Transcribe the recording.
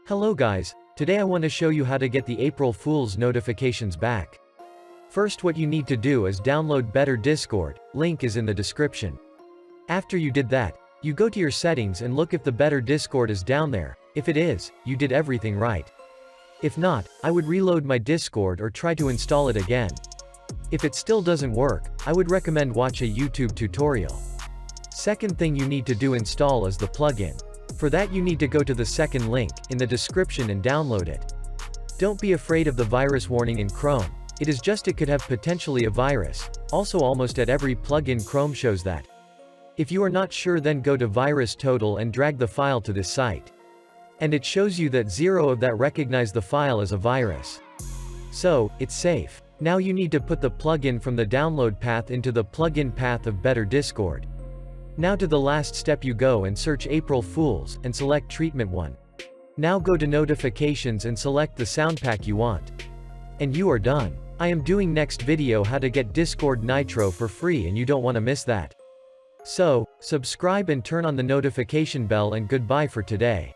Hello guys, today I want to show you how to get the April Fool's notifications back. First, what you need to do is download Better Discord, link is in the description. After you did that, you go to your settings and look if the Better Discord is down there. If it is, you did everything right. If not, I would reload my Discord or try to install it again. If it still doesn't work, I would recommend watch a YouTube tutorial. Second thing you need to do install is the plugin. For that you need to go to the second link in the description and download it. Don't be afraid of the virus warning in Chrome. It is just it could have potentially a virus. Also almost at every plugin Chrome shows that. If you are not sure, then go to Virus Total and drag the file to this site. And it shows you that 0 of that recognize the file as a virus. So, it's safe. Now you need to put the plugin from the download path into the plugin path of Better Discord. Now to the last step, you go and search April Fools, and select Treatment 1. Now go to Notifications and select the sound pack you want. And you are done. I am doing next video how to get Discord Nitro for free and you don't want to miss that. So, subscribe and turn on the notification bell, and goodbye for today.